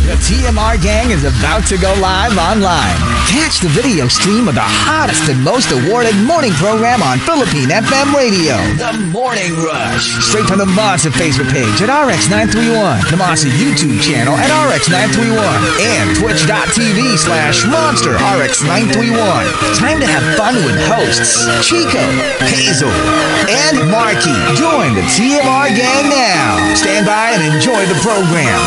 The TMR gang is about to go live online. Catch the video stream of the hottest and most awarded morning program on Philippine FM radio. The Morning Rush. Straight from the Monster Facebook page at RX931, the Monster YouTube channel at RX931, and twitch.tv/Monster RX931. Time to have fun with hosts Chico, Hazel, and Markki. Join the TMR gang now. Stand by and enjoy the program.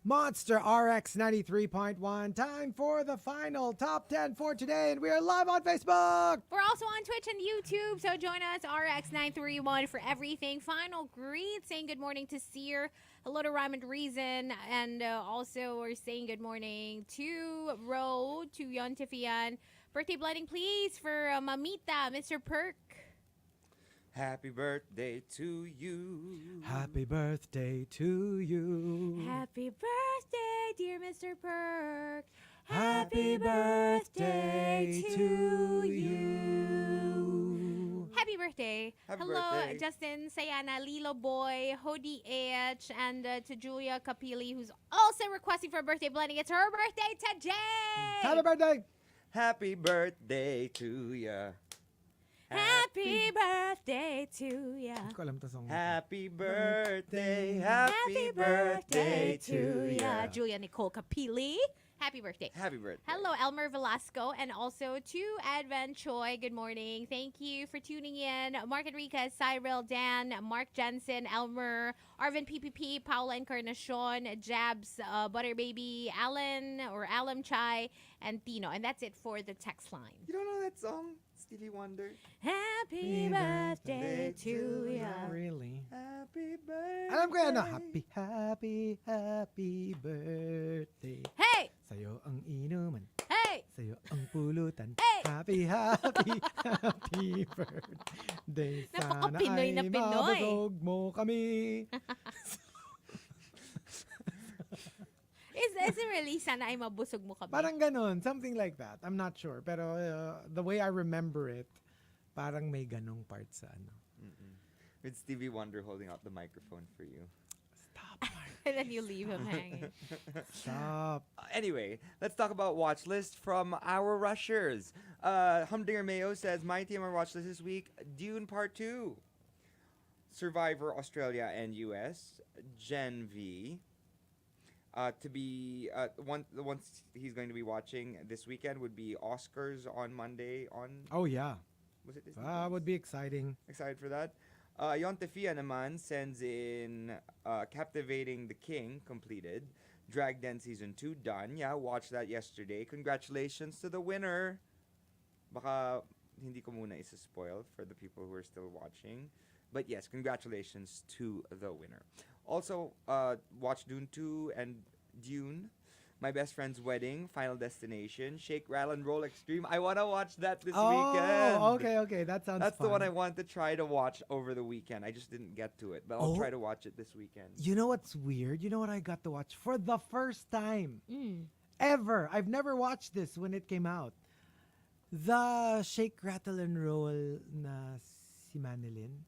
Monster RX93.1. Time for the final top 10 for today, and we are live on Facebook. We're also on Twitch and YouTube, so join us, RX931, for everything. Final greet, saying good morning to Sear, hello to Rhyme and Reason, and also we're saying good morning to Ro, to Yon Tifian. Birthday blessing, please, for Mamita, Mr. Perk. Happy birthday to you. Happy birthday to you. Happy birthday, dear Mr. Perk. Happy birthday to you. Happy birthday. Happy Hello, birthday. Justin, Sayana, Lilo Boy, Hody H, and to Julia Capili, who's also requesting for a birthday blending. It's her birthday today. Happy birthday. Happy birthday to ya. Happy birthday to ya. Hindi ko alam to song. Happy birthday. Happy birthday to ya. Julia Nicole Capili. Happy birthday. Happy birthday. Hello, Elmer Velasco, and also to Advent Choi. Good morning. Thank you for tuning in. Mark Enriquez, Cyril, Dan, Mark Jensen, Elmer, Arvin PPP, Paula Encarnacion, Jabs, Butter Baby, Alan or Alam Chai, and Tino. And that's it for the text line. You don't know that song? Stevie Wonder. Happy birthday to ya. Not really. Happy birthday. Alam ko yan na. Happy, happy, happy birthday. Hey! Sa'yo ang inuman. Hey! Sa'yo ang pulutan. Hey! Happy, happy, happy birthday. Sana Napaka-Pinoy na ay Pinoy. mabusog mo kami. Is it really sana ay mabusog mo kami? Parang ganon. Something like that. I'm not sure. Pero the way I remember it, parang may ganong part sa ano. With Stevie Wonder holding up the microphone for you. Stop, Mark. And then you leave him hanging. Stop. Anyway, let's talk about watch list from our rushers. Humdinger Mayo says, my TMR watch list this week, Dune Part 2. Survivor Australia and US. Gen V. The ones he's going to be watching this weekend would be Oscars on Monday on... Oh, yeah. Was it Disney That Plus? would be exciting. Excited for that. Yon Tefia naman sends in Captivating the King, completed. Drag Den Season 2, done. Yeah, watched that yesterday. Congratulations to the winner. Baka hindi ko muna isa-spoil for the people who are still watching. But yes, congratulations to the winner. Also, watch Dune 2 and Dune. My Best Friend's Wedding, Final Destination, Shake, Rattle, and Roll Extreme. I want to watch that this weekend. Oh, okay. That sounds That's fun. the one I want to try to watch over the weekend. I just didn't get to it, but I'll try to watch it this weekend. You know what's weird? You know what I got to watch for the first time Mm. ever? I've never watched this when it came out. The Shake, Rattle, and Roll na si Manilin.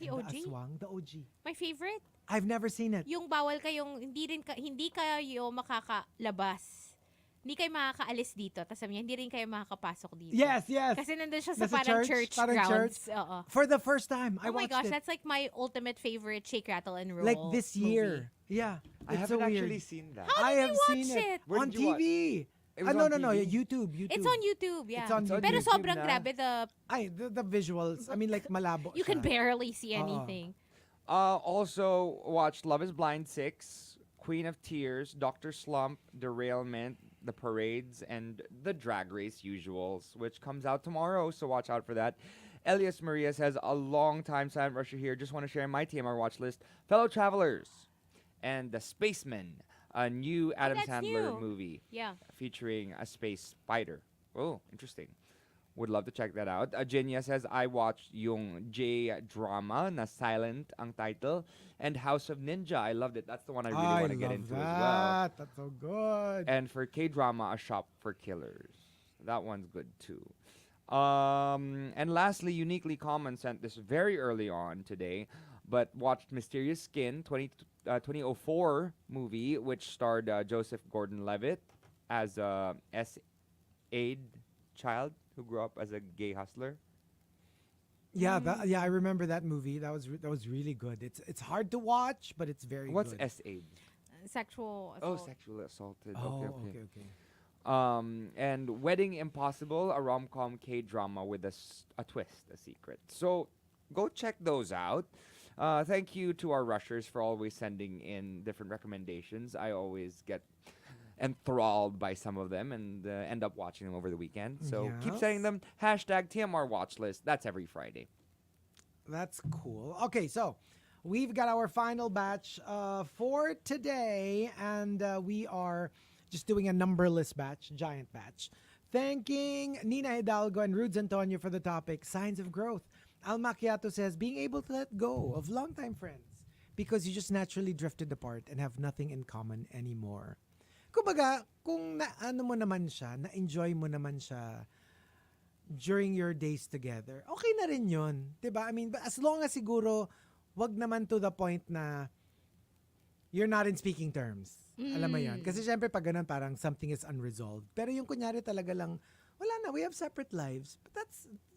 The and OG? The Aswang, the OG. My favorite? I've never seen it. Yung bawal kayong, hindi kayo makakalabas. Hindi kayo makakaalis dito. Tapos sabi niya, hindi rin kayo makakapasok dito. Yes. Kasi nandun siya sa Nasa parang church parang grounds. church. Oo. For the first time, I Oh my watched gosh, it. that's like my ultimate favorite Shake, Rattle, and Roll Like this year. movie. Yeah. I It's haven't so actually weird. seen that. How I did have you watch seen it it? Where on did you watch? TV. It was No, on TV? YouTube. It's on YouTube, yeah. It's on Pero YouTube sobrang na. grabe. The visuals. I mean, like malabo You can siya. barely see anything. Also watched Love is Blind 6, Queen of Tears, Dr. Slump, Derailment, The Parades, and The Drag Race Usuals, which comes out tomorrow, so watch out for that. Elias Maria says, a long time silent rusher here. Just want to share my TMR watch list. Fellow Travelers and The Spaceman, a new Adam that's Sandler new. movie Yeah. featuring a space spider. Oh, interesting. Would love to check that out. Jinya says, I watched yung J-drama na Silent ang title and House of Ninja. I loved it. That's the one I really want to get into as well. That's so good. And for K-drama, A Shop for Killers. That one's good too. And lastly, Uniquely Common sent this very early on today, but watched Mysterious Skin 2004 movie, which starred Joseph Gordon-Levitt as a S-aid child who grew up as a gay hustler. Yeah, I remember that movie. That was really good. It's hard to watch, but it's very What's good. S-aid? Sexual Oh, assault. sexually assaulted. Oh, Okay. okay. And Wedding Impossible, a rom-com K-drama with a twist, a secret. So go check those out. Thank you to our rushers for always sending in different recommendations. I always get enthralled by some of them and end up watching them over the weekend. So keep Yes. sending them. Hashtag TMR watch list. That's every Friday. That's cool. Okay, so we've got our final batch for today, and we are just doing a numberless batch, giant batch. Thanking Nina Hidalgo and Rudes Antonio for the topic, Signs of Growth. Al Macchiato says, being able to let go of longtime friends because you just naturally drifted apart and have nothing in common anymore. Kumbaga, kung ano mo naman siya, na-enjoy mo naman siya during your days together, okay na rin yun. Diba? I mean, but as long as siguro, wag naman to the point na you're not in speaking terms. Alam mo yun? Kasi syempre pag ganun parang something is unresolved. Pero yung kunyari talaga lang, wala na, we have separate lives. But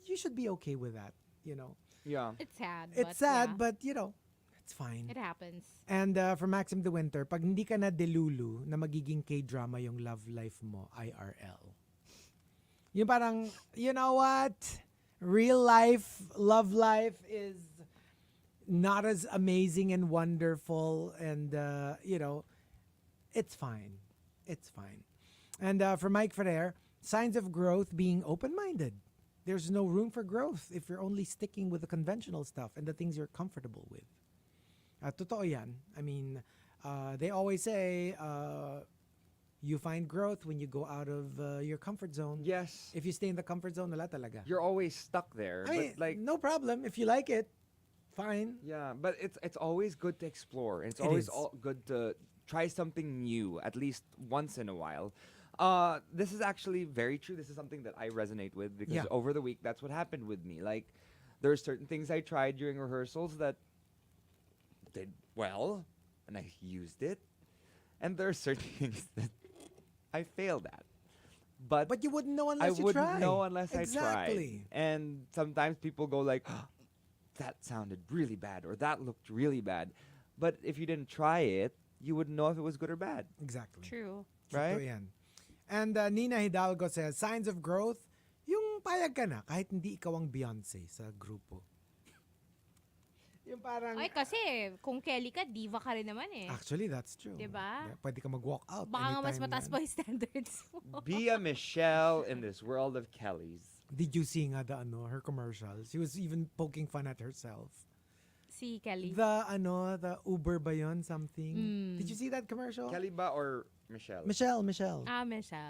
you should be okay with that, you know? Yeah. It's sad. It's but sad, yeah, but you know, it's fine. it happens. And for Maxim the Winter, pag hindi ka na delulu na magiging K-drama yung love life mo, IRL. Yung parang, you know what? Real life, love life is not as amazing and wonderful, and you know, it's fine. It's fine. And for Mike Ferrer, signs of growth, being open-minded. There's no room for growth if you're only sticking with the conventional stuff and the things you're comfortable with. Totoo yan. I mean, they always say you find growth when you go out of your comfort zone. Yes. If you stay in the comfort zone, wala talaga. You're always stuck there. I mean, but like, no problem. If you like it, fine. yeah, but it's always good to explore. It's It always is. good to try something new at least once in a while. This is actually very true. This is something that I resonate with because Yeah. over the week that's what happened with me. Like there are certain things I tried during rehearsals that did well and I used it. And there are certain things that I failed at. But you wouldn't know unless I you wouldn't try. know unless I Exactly. tried. And sometimes people go like, that sounded really bad or that looked really bad. But if you didn't try it, you wouldn't know if it was good or bad. Exactly. True. Right? Totoo yan. And Nina Hidalgo says, signs of growth, yung payag ka na kahit hindi ikaw ang Beyonce sa grupo. Yung parang, Ay, kasi kung Kelly ka, diva ka rin naman eh. actually, that's true. Diba? Yeah, pwede ka mag-walk out Baka nga mas anytime mataas yan. pa yung standards mo. Be a Michelle in this world of Kellys. Did you see nga her commercials? She was even poking fun at herself. Si Kelly. The Uber ba yun? Something. Did you see that commercial? Kelly ba or Michelle? Michelle. Michelle.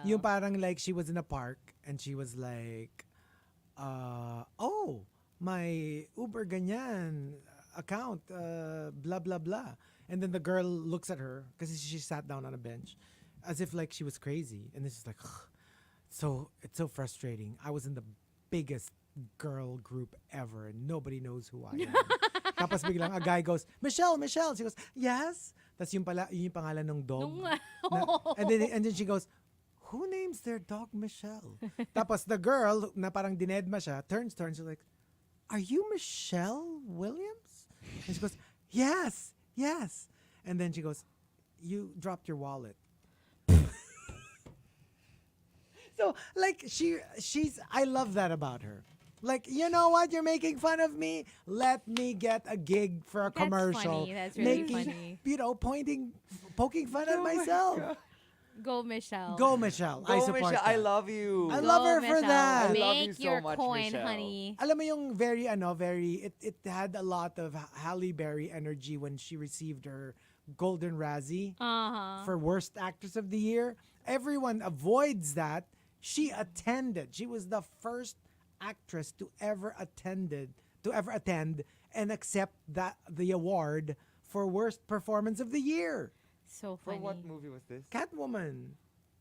Yung parang like she was in a park and she was like, oh, my Uber ganyan account, blah, blah, blah. And then the girl looks at her because she sat down on a bench as if like she was crazy. And this is like, so it's so frustrating. I was in the biggest girl group ever and nobody knows who I am. Tapos biglang a guy goes, Michelle. She goes, yes. Tapos yun yung pangalan ng dog. And then she goes, who names their dog Michelle? Tapos the girl na parang dinedma siya turns, she's like, are you Michelle Williams? And she goes, yes. And then she goes, you dropped your wallet. So like she's I love that about her. Like, you know what? You're making fun of me. Let me get a gig for a That's commercial. funny. That's really making, funny. You know, poking fun at myself. Go, Michelle. Go, Michelle. I Go, support Michelle. that. I love you. I love her for Michelle. that. I Make love you so your much, coin, Michelle. honey. Alam mo yung very, it had a lot of Halle Berry energy when she received her Golden Razzie Uh-huh. for Worst Actress of the Year. Everyone avoids that She was the first actress to ever attend and accept the award for worst performance of the year. So For funny. what movie was this? Catwoman.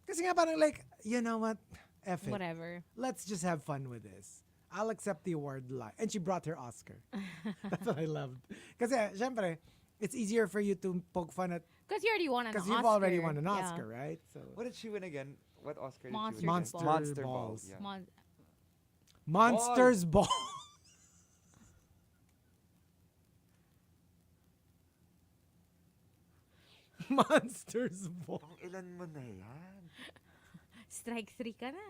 Kasi nga parang like, you know what? F it. Whatever. Let's just have fun with this. I'll accept the award live. And she brought her Oscar. That's what I loved. Kasi, syempre, it's easier for you to poke fun at, Because you already won an Oscar. because you've already won an Yeah. Oscar, right? So What did she win again? What Oscar did Monster she win? Monster again? Monster Balls. Balls. Yeah. Monsters Ball. Monsters Ball. Ilan mo na yan? Strike 3 ka na.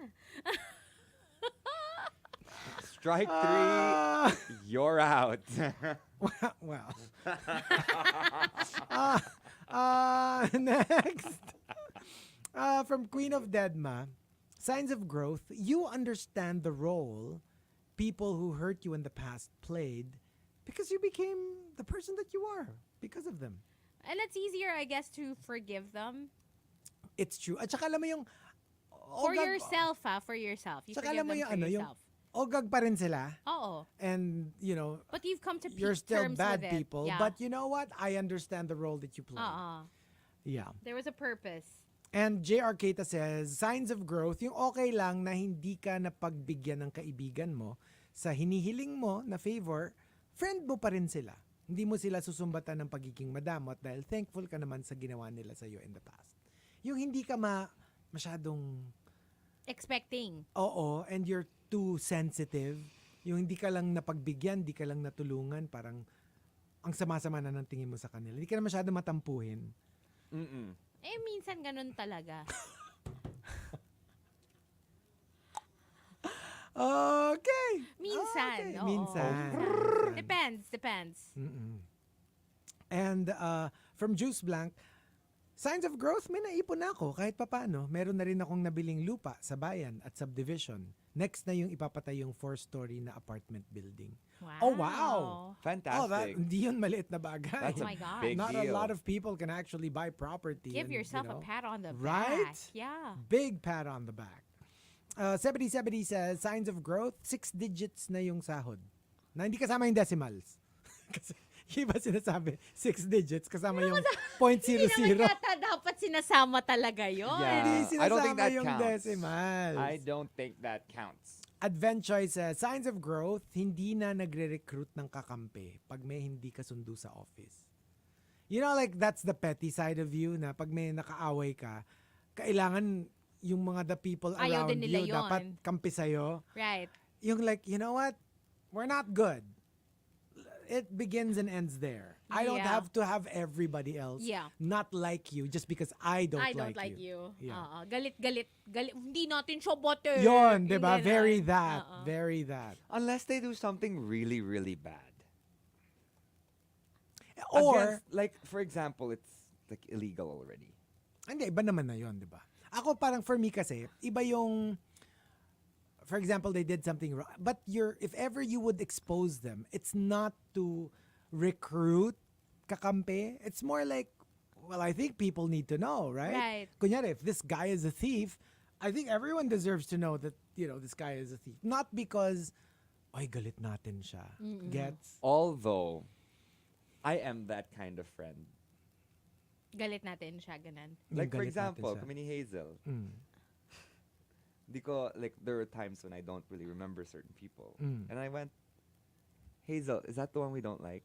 Strike 3, you're out. Well. Next. From Queen of Deadma. Signs of growth. You understand the role people who hurt you in the past played because you became the person that you are because of them. And it's easier, I guess, to forgive them. It's true. At saka alam mo yung... For yourself, For yourself. You Saka forgive alam mo them yung for ano, yung yourself. ogag pa rin sila. Oo. And, you know, But you've come to you're still terms bad with it. people. Yeah. But you know what? I understand the role that you play. Yeah. There was a purpose. And J.R. Keita says, signs of growth, yung okay lang na hindi ka napagbigyan ng kaibigan mo sa hinihiling mo na favor, friend mo pa rin sila. Hindi mo sila susumbatan ng pagiging madamot dahil thankful ka naman sa ginawa nila sa'yo in the past. Yung hindi ka masyadong... Expecting. Oo, and you're too sensitive. Yung hindi ka lang napagbigyan, hindi ka lang natulungan, parang ang sama-sama na ng tingin mo sa kanila. Hindi ka na masyado matampuhin. Minsan ganun talaga. Okay. Minsan. Okay. Oo. Minsan. Depends. Mm-mm. And from Juice Blank, signs of growth, may naipon na ako kahit papano. Meron na rin akong nabiling lupa sa bayan at subdivision. Next na yung ipapatay yung 4-story na apartment building. Wow. Oh, wow. Fantastic. Hindi yun maliit na bagay. That's Oh a my God. big Not deal. a lot of people can actually buy property. Give and, yourself you know, a pat on the right? back. Yeah. Big pat on the back. 70 says, signs of growth, 6 digits na yung sahod. Na hindi kasama yung decimals. Kasi yung iba sinasabi, 6 digits kasama yung Hindi naman 0.00. yata dapat sinasama talaga yun. Hindi I don't think sinasama that yung counts. decimals. I don't think that counts. Adventure says, signs of growth, hindi na nagre-recruit ng kakampi pag may hindi kasundo sa office. You know, like, that's the petty side of you na pag may nakaaway ka, kailangan yung mga the people Ayaw around din nila you yun. dapat kampi sa'yo. Right. Yung like, you know what? We're not good. It begins and ends there. I don't Yeah. have to have everybody else not like you just because I don't like you. Yeah. Galit. Hindi natin siya bote. Yun, di ba? Hindi Very na. that. Very that. Unless they do something really, really bad. Or, like, for example, it's like illegal already. hindi, iba naman na yun, di ba? Ako parang for me kasi, iba yung, for example, they did something wrong. But if ever you would expose them, it's not to recruit kakampi. It's more like, well, I think people need to know, right? Right. Kunyari, if this guy is a thief, I think everyone deserves to know that, you know, this guy is a thief. Not because, ay, galit natin siya. Gets? Although, I am that kind of friend. Galit natin siya, ganun. Like, for Galit natin example, siya. kami ni Hazel. Mm. Di ko, like, there were times when I don't really remember certain people. And I went, Hazel, is that the one we don't like?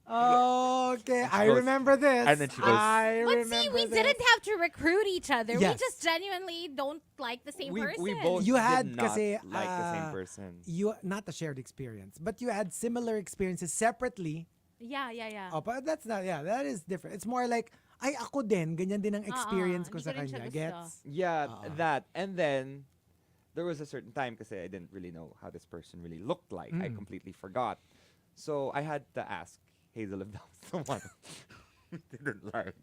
Okay, I goes- remember this. and then she goes- But see, we didn't have to recruit each other. Yes. We just genuinely don't like the same person. We both You had did not kasi, like the same person. You not a shared experience, but you had similar experiences separately. Yeah. Oh, but that's not. Yeah, that is different. It's more like, ay ako din, ganyan din ang experience ko hindi sa ko rin siya kanya. gusto. Gets? Yeah, that. And then, there was a certain time kasi I didn't really know how this person really looked like. I completely forgot. So, I had to ask Hazel if that was the one who didn't like.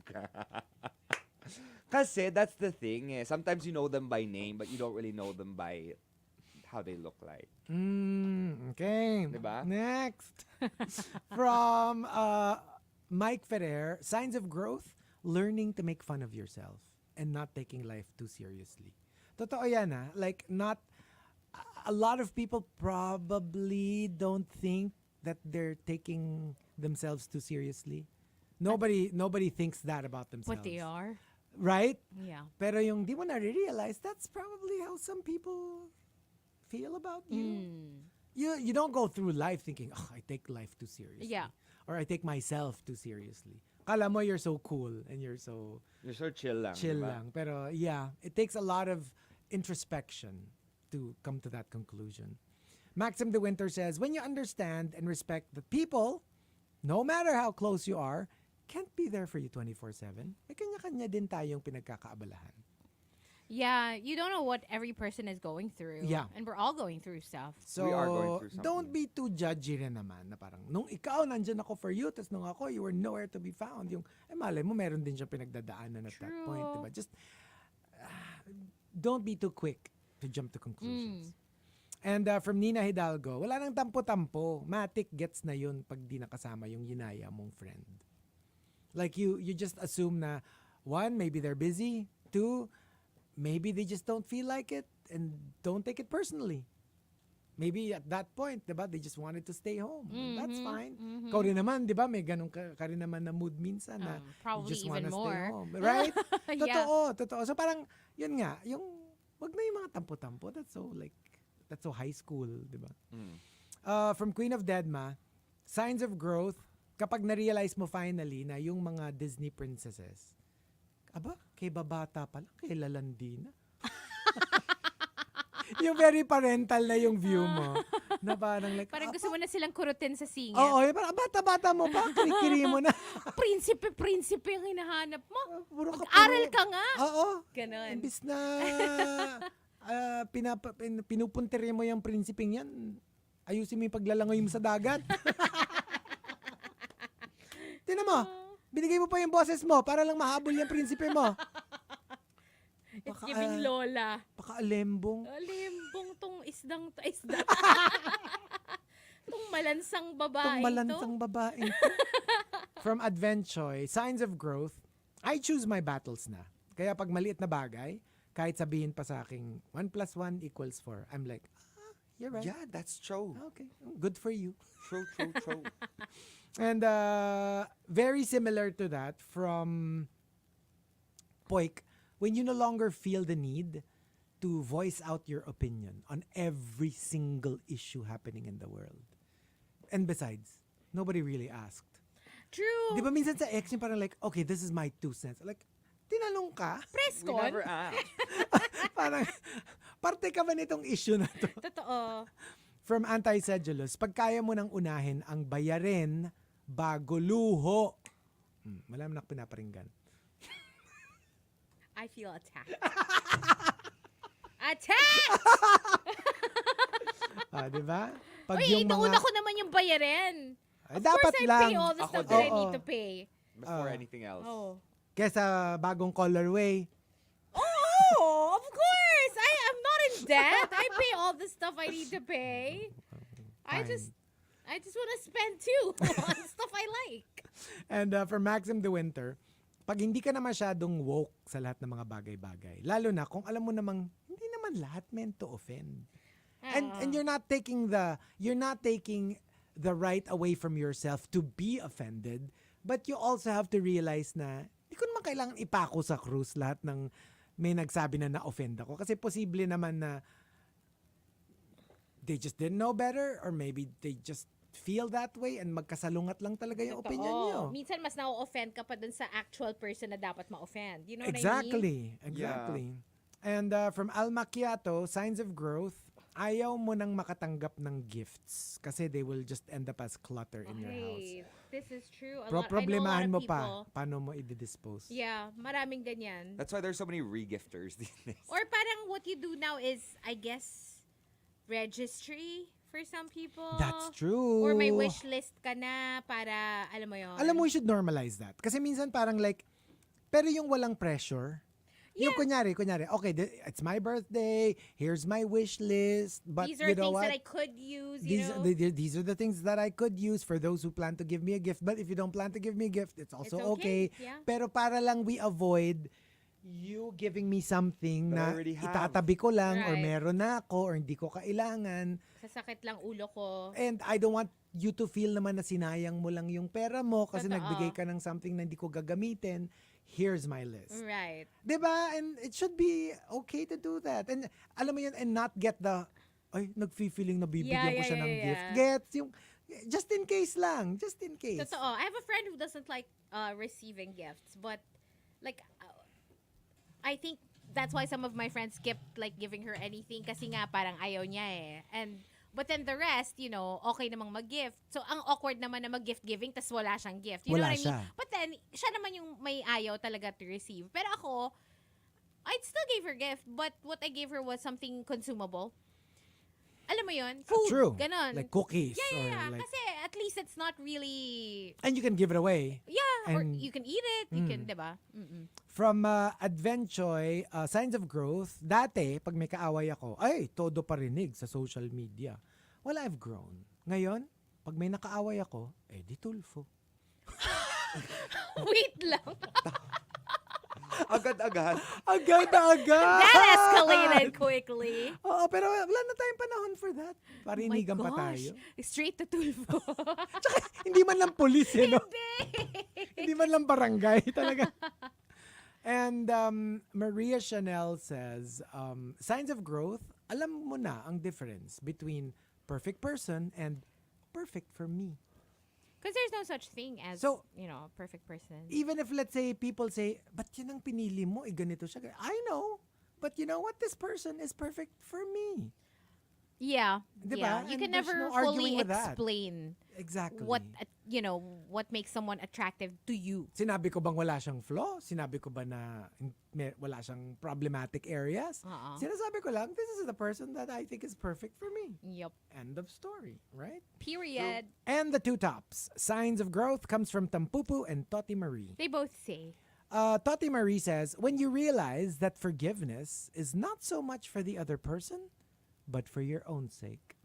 Kasi that's the thing. Eh. Sometimes you know them by name, but you don't really know them by how they look like. Okay. Diba? Next. From Mike Ferrer, signs of growth, learning to make fun of yourself and not taking life too seriously. Totoo yan Like, not, a lot of people probably don't think that they're taking themselves too seriously. Nobody thinks that about themselves. What they are. Right? Yeah. Pero yung di mo na-realize, that's probably how some people feel about you. You don't go through life thinking, oh, I take life too seriously. Yeah. Or I take myself too seriously. Kala mo you're so cool and you're so chill lang. chill diba? lang. Pero yeah, it takes a lot of introspection to come to that conclusion. Maxim De Winter says, when you understand and respect that people, no matter how close you are, can't be there for you 24/7. May kanya-kanya din tayong pinagkakaabalahan. Yeah, you don't know what every person is going through. Yeah. And we're all going through stuff. So, We are going through something. don't be too judgy rin naman na parang, nung ikaw, nandyan ako for you, tas nung ako, you were nowhere to be found. Yung, malay mo, meron din siyang pinagdadaanan at that point, diba? Just, don't be too quick to jump to conclusions. And from Nina Hidalgo, wala nang tampo-tampo. Matic gets na yun pag di nakasama yung yinaya mong friend. Like, you just assume na, one, maybe they're busy. Two, maybe they just don't feel like it and don't take it personally. Maybe at that point, diba, they just wanted to stay home. And that's fine. Ikaw rin naman, diba, may ganun ka rin naman na mood minsan na you Probably just even wanna stay more. home. Right? Yeah. Totoo. So parang, yun nga, yung, wag na yung mga tampo-tampo. That's so high school, diba? From Queen of Deadma, signs of growth, kapag na-realize mo finally na yung mga Disney princesses, aba, kay babata pa lang, kay lalandi na. Yung very parental na yung view mo. Na parang like, Parang gusto mo na silang kurutin sa singit. Oo, parang bata-bata mo pa, kiri mo na. Prinsipe yung hinahanap mo. Aral Ka nga. Oo. Ganon. Imbis na pinupuntir mo yung prinsipeng yan, ayusin mo yung paglalangoy mo sa dagat. Tinan mo, binigay mo pa yung boses mo para lang mahabol yung prinsipe mo. It's giving lola. Paka-alembong. Alembong tong isda. Tong malansang babae Itong malansang babaeng to. From Advenchoy, signs of growth, I choose my battles na. Kaya pag maliit na bagay, kahit sabihin pa sa akin, 1 + 1 = 4, I'm like, you're right. Yeah, that's true. Okay, good for you. True. And very similar to that from Poik, when you no longer feel the need to voice out your opinion on every single issue happening in the world. And besides, nobody really asked. True. Di ba minsan sa ex yung parang like, okay, this is my 2 cents. Like, tinanong ka? Press We con. never asked. Parang, parte ka ba nitong issue na to? Totoo. From Anti-Sedulous, pag kaya mo nang unahin ang bayarin bago luho. Wala mo na pinaparinggan. I feel attacked. Attack! Di ba? Pag Uy, inuuna ko naman yung bayarin. Ay, Of dapat course, I lang. pay all the Ako stuff that I din. need to pay. Before anything else. Oh. Kesa bagong colorway. Oh, of course. I am not in debt. I pay all the stuff I need to pay. I Fine. just want to spend too on stuff I like. And for Maxim De Winter, pag hindi ka na masyadong woke sa lahat ng mga bagay-bagay, lalo na kung alam mo namang hindi naman lahat meant to offend. And you're not taking the right away from yourself to be offended, but you also have to realize na hindi ko naman kailangan ipako sa krus lahat ng may nagsabi na na-offend ako. Kasi posible naman na they just didn't know better or maybe they just feel that way and magkasalungat lang talaga yung opinion nyo. Minsan mas na-offend ka pa dun sa actual person na dapat ma-offend. You know what I mean? Exactly. And from Al Macchiato, signs of growth, ayaw mo nang makatanggap ng gifts kasi they will just end up as clutter in your house. This is true. Problemahan mo people. pa paano mo i-dispose. Yeah, maraming ganyan. That's why there's so many regifters these days. Or parang what you do now is, I guess, registry for some people. That's true. Or may wish list ka na para, alam mo yun. Alam mo, we should normalize that. Kasi minsan parang like, pero yung walang pressure. Yung kunyari, okay, it's my birthday, here's my wish list, but These are you know things what? that I could use, These are the things that I could use for those who plan to give me a gift. But if you don't plan to give me a gift, it's also It's okay, yeah. Pero para lang we avoid you giving me something That I na already have. itatabi ko lang or Right. meron na ako or hindi ko kailangan. Sasakit lang ulo ko. And I don't want you to feel naman na sinayang mo lang yung pera mo kasi Totoo. nagbigay ka ng something na hindi ko gagamitin. Here's my list. Right. Diba? And it should be okay to do that. And alam mo yun, and not get the, ay, nagfi-feeling na bibigyan ko siya ng gift. Gets yung, just in case lang. Just in case. Totoo. I have a friend who doesn't like receiving gifts, but like I think that's why some of my friends skip like giving her anything kasi nga parang ayaw niya eh. But then the rest, okay namang mag-gift. So, ang awkward naman na mag-gift giving tas wala siyang gift. You know Wala what I mean? siya. But then, siya naman yung may ayaw talaga to receive. Pero ako, I'd still gave her gift, but what I gave her was something consumable. Alam mo yun? Food. True. Ganon. Like cookies. Yeah. Or like, Kasi at least it's not really... and you can give it away. Yeah. Or And- you can eat it. You can, diba? Mm-mm. From Advenchoy, Signs of Growth, dati, pag may kaaway ako, ay, todo parinig sa social media. Well, I've grown. Ngayon, pag may nakaaway ako, di tulfo. Wait lang. Agad-agad. Agad-agad! That escalated quickly. Oo, pero wala na tayong panahon for that. Parinigan Oh my pa gosh. tayo. Straight to tulfo. Hindi man lang police, no? Hindi. Hindi man lang barangay. Talaga. And Maria Chanel says, signs of growth, alam mo na ang difference between perfect person and perfect for me. Because there's no such thing as, So, a perfect person. Even if, let's say, people say, but yun ang pinili mo, ganito siya. I know. But you know what? This person is perfect for me. Yeah. Diba? Yeah. You And can there's never no arguing fully with that. explain Exactly. what makes someone attractive to you. Sinabi ko bang wala siyang flaw? Sinabi ko ba na wala siyang problematic areas? Uh-uh. Sinasabi ko lang, this is the person that I think is perfect for me. Yep. End of story, right? Period. And the two tops. Signs of growth comes from Tampupu and Toti Marie. They both say. Toti Marie says, when you realize that forgiveness is not so much for the other person, but for your own sake.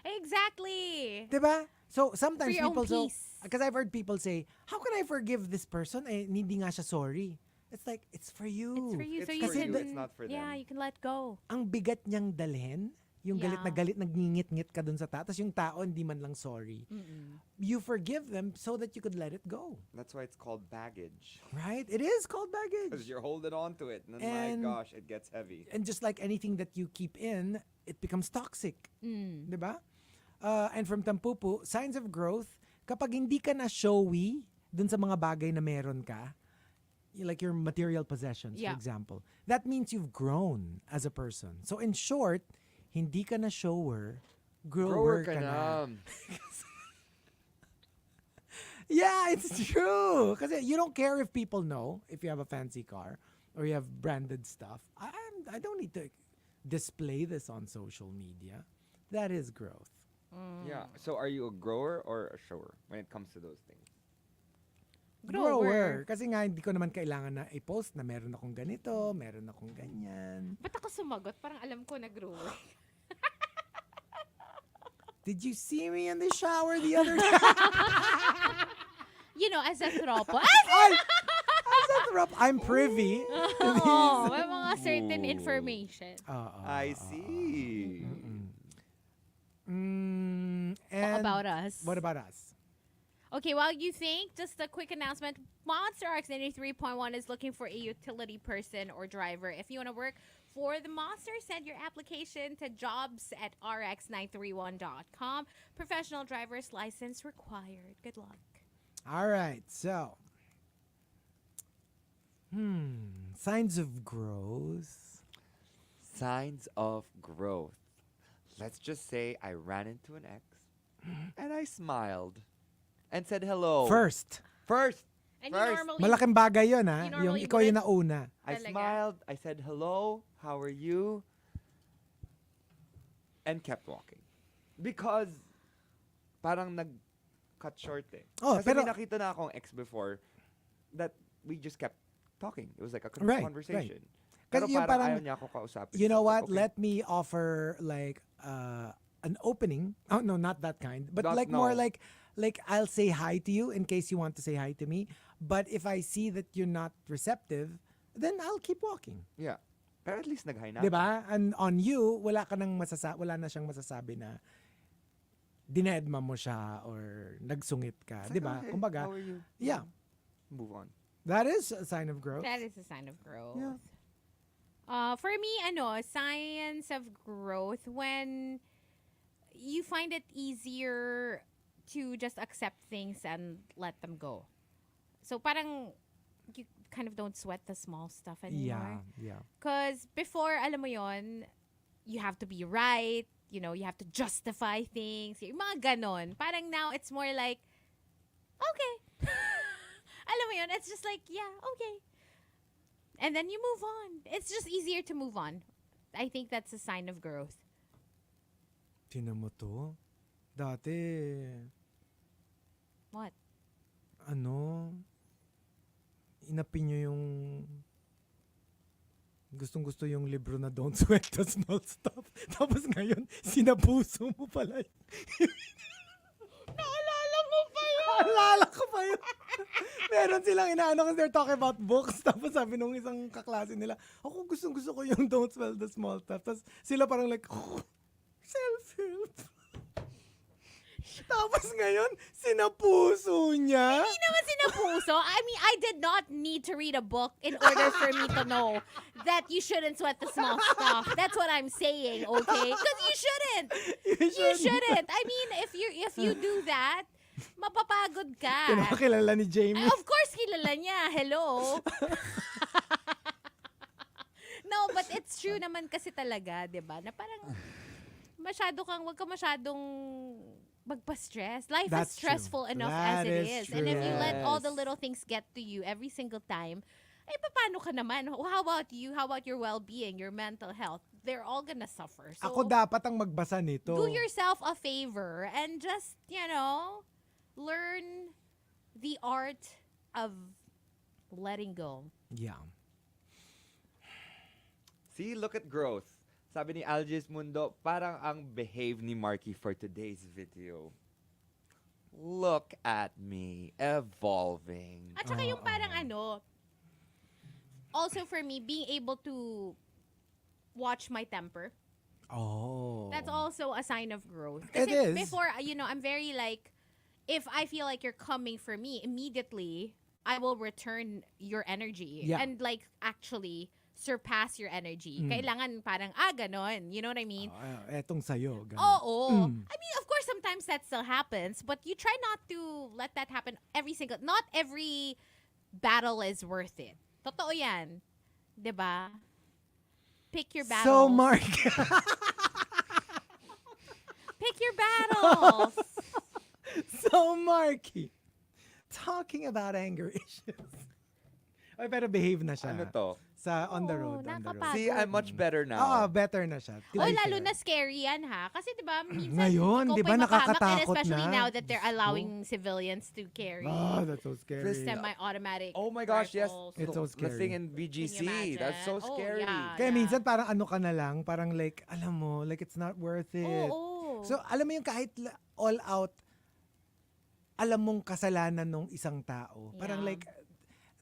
Exactly. Diba? So sometimes For your own people peace. because I've heard people say, how can I forgive this person? Hindi nga siya sorry. It's like, it's for you. It's for you. It's So for you you, can, it's not for them. Yeah, you can let go. Ang bigat niyang dalhin, yung galit na Yeah. galit, nagngingit-ngit ka dun sa tao, tapos yung tao hindi man lang sorry. Mm-mm. You forgive them so that you could let it go. That's why it's called baggage. Right? It is called Because baggage. you're holding on to it. And, And- my gosh, it gets heavy. And just like anything that you keep in, it becomes toxic. Mm. Diba? And from Tampupu, signs of growth, kapag hindi ka na showy dun sa mga bagay na meron ka, like your material possessions, Yeah. for example, that means you've grown as a person. So in short, hindi ka na shower, grower ka na. Yeah, it's true. Kasi you don't care if people know if you have a fancy car or you have branded stuff. I don't need to display this on social media. That is growth. Yeah. So are you a grower or a shower when it comes to those things? Grower. Kasi nga, hindi ko naman kailangan na i-post na meron akong ganito, meron akong ganyan. Ba't ako sumagot? Parang alam ko na grower. Did you see me in the shower the other day? As a tropa. I'm privy. Oo, may mga certain information. I see. And What about us? What about us? Okay, while you think, just a quick announcement. Monster RX93.1 is looking for a utility person or driver. If you want to work for the Monster, send your application to jobs@rx931.com. Professional driver's license required. Good luck. All right, so signs of growth. Signs of growth. Let's just say I ran into an ex and I smiled and said hello. First, And you First. normally... malaking bagay yun, ha? You Yung normally ikaw yung nauna. I Talaga. smiled, I said hello, how are you? And kept walking. Because parang nag-cut short eh. Oh, Kasi pero- may nakita na akong ex before that we just kept talking. It was like a Right, conversation. Pero yung parang ayaw niya ako kausapin. you know So, what? okay. Let me offer like an opening. Oh no, not that kind. But Not- like more no. like I'll say hi to you in case you want to say hi to me. But if I see that you're not receptive, then I'll keep walking. Yeah. Pero at least nag-hi na. 'Di ba? And on you, wala na siyang masasabi na dinedma mo siya or nagsungit ka, It's 'di like, ba? okay, Kumbaga, how are you? yeah. Move on. That is a sign of growth. That is a sign of growth. Yeah. For me, signs of growth when you find it easier to just accept things and let them go. So parang you kind of don't sweat the small stuff anymore. Yeah. Because before, alam mo yon, you have to be right. You know, you have to justify things. Yung mga ganon. Parang now, it's more like, okay. Alam mo yon, it's just like, yeah, okay. And then you move on. It's just easier to move on. I think that's a sign of growth. Tinan mo to. Dati, What? inapi nyo yung gustong-gusto yung libro na Don't Sweat the Small Stuff. Tapos ngayon, sinapuso mo pala. Naalala mo pa yun? Alala ko pa yun. Meron silang inaano kasi they're talking about books. Tapos sabi nung isang kaklase nila, ako gustong-gusto ko yung Don't Sweat the Small Stuff. Tapos sila parang like, self-help. Tapos ngayon, sinapuso niya. Hindi naman sinapuso. I mean, I did not need to read a book in order for me to know that you shouldn't sweat the small stuff. That's what I'm saying, okay? Because you shouldn't. You shouldn't. I mean, if you do that, mapapagod ka. Kilala ni Jamie. Of course, kilala niya. Hello. No, but it's true naman kasi talaga, 'di ba? Na parang wag ka masyadong magpa-stress. Life That's is stressful true. enough That as it is is. And if you let all the Yes. little things get to you every single time, paano ka naman? How about you? How about your well-being, your mental health? They're all gonna suffer. So, Ako dapat ang magbasa nito. do yourself a favor and just, learn the art of letting go. Yeah. See, look at growth. Sabi ni Algis Mundo, parang ang behave ni Markki for today's video. Look at me, evolving. At saka yung parang also for me, being able to watch my temper. Oh. That's also a sign of growth. It Kasi is. before, I'm very like, if I feel like you're coming for me, immediately, I will return your energy. Yeah. And like, actually, surpass your energy. Mm. Kailangan parang, ganon. You know what I mean? Etong sa'yo. Ganun. Oo. Mm. I mean, of course, sometimes that still happens, but you try not to let that happen not every battle is worth it. Totoo yan. 'Di ba? Pick your battles. So, Mark. Pick your battles. So, Markki. Talking about anger issues. Ay, pero behave na siya. Ano to? Sa on the Oo, road. On the road. nakapagod. See, I'm much better Oo, now. better na siya. To Oh, be lalo fair. na scary yan ha. Kasi 'di ba, minsan Ngayon, ikaw 'di ba, pa'y mapahamak, and nakakatakot especially na. now that they're allowing civilians to carry That's so scary. semi-automatic Oh my gosh, yes. rifles. It's so The scary. thing in BGC, Can you that's so imagine? Oh, scary. yeah. Kaya minsan parang ano ka na lang, parang like, alam mo, like it's not worth it. Oo. So, alam mo yung kahit all out, alam mong kasalanan ng isang tao. Parang Yeah. like,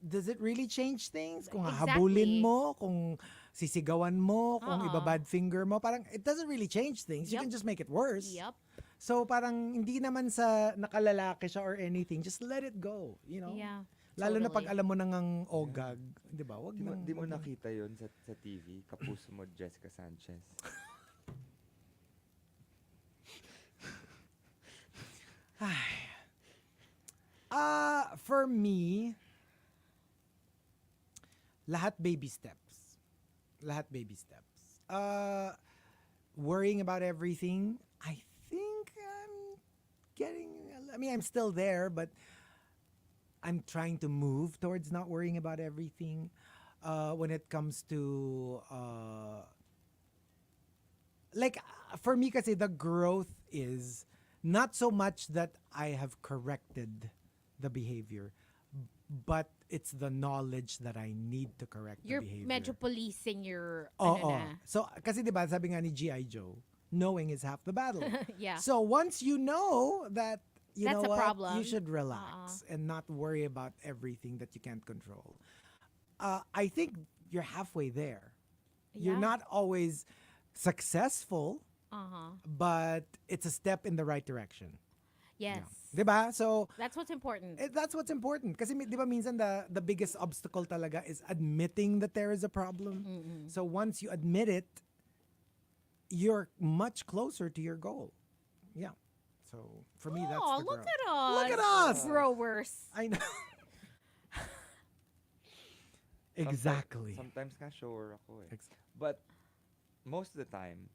does it really change things? Kung Exactly. hahabulin mo, kung sisigawan mo, kung Oo. ibabad finger mo, parang it doesn't really change things. You Yup. can just make it worse. Yep. So parang hindi naman sa nakalalaki siya or anything, just let it go, you know? Yeah. Lalo na pag totally. alam mo nang ang ogag, 'di ba? Wag nang Di mo wag nang- nakita yun sa TV, kapuso mo Jessica Sanchez. For me, lahat baby steps. Lahat baby steps. Worrying about everything, I think I'm still there, but I'm trying to move towards not worrying about everything. When it comes to, for me kasi the growth is not so much that I have corrected the behavior, but it's the knowledge that I need to correct You're the behavior. medyo policing your Oo. na. So, kasi diba, sabi nga ni G.I. Joe, knowing is half the battle. Yeah. So, once you know that, you That's know a what, problem. you should relax and not worry about everything that you can't control. I think you're halfway there. You're Yeah. not always successful, but it's a step in the right direction. Yes. Diba? So, That's what's important. that's what's important. Kasi di ba minsan the biggest obstacle talaga is admitting that there is a problem. So once you admit it, you're much closer to your goal. Yeah. So for me, that's Oh, the look growth. at us. Look at us. Growers. I know. Exactly. Sometimes nga shower ako eh. Ex- But most of the time,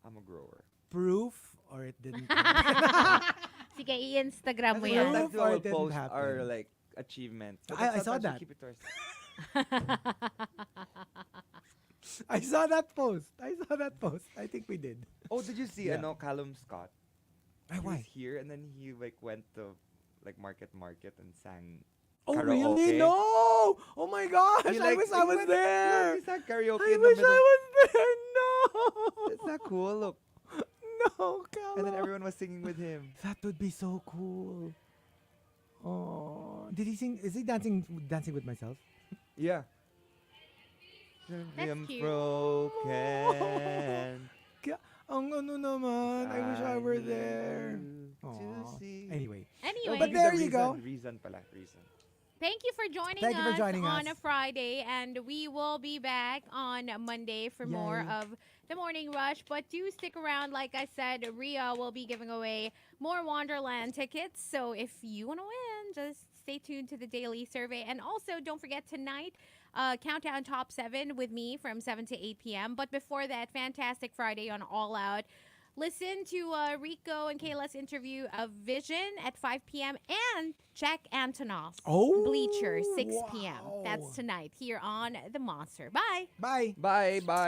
I'm a grower. Proof or it didn't. Sige, i-Instagram mo Kasi yan. Proof sometimes or we'll it didn't post happen. our like achievements. But I saw sometimes we that. keep it to ourselves. I saw that post. I think we did. Oh, did you see Yeah. Callum Scott? Ay, He why? was here and then he like went to like Market and sang Oh karaoke. really? No! Oh my gosh! He, I like, wish I was went- there. He sang karaoke I in the wish middle. I was there. No. It's not cool. Look. No, come And then on. everyone was singing with him. That would be so cool. Oh, did he sing? Is he dancing with myself? Yeah. That's I'm cute. broken. Ang ano naman. I wish I were there. need to Aw. see. Anyway. Anyway, But there you go. Reason pala. Reason. thank you for joining Thank you for us joining on us. a Friday, and we will be back on Monday for more Yay. of the Morning Rush. But do stick around. Like I said, Ria will be giving away more Wonderland tickets. So if you want to win, just stay tuned to the daily survey. And also, don't forget tonight, Countdown Top 7 with me from 7 to 8 p.m. But before that, fantastic Friday on All Out. Listen to Rico and Kayla's interview of Vision at 5 p.m. and Jack Antonoff, Oh, Bleacher, 6 p.m. wow. That's tonight here on The Monster. Bye. Bye. Bye. Bye.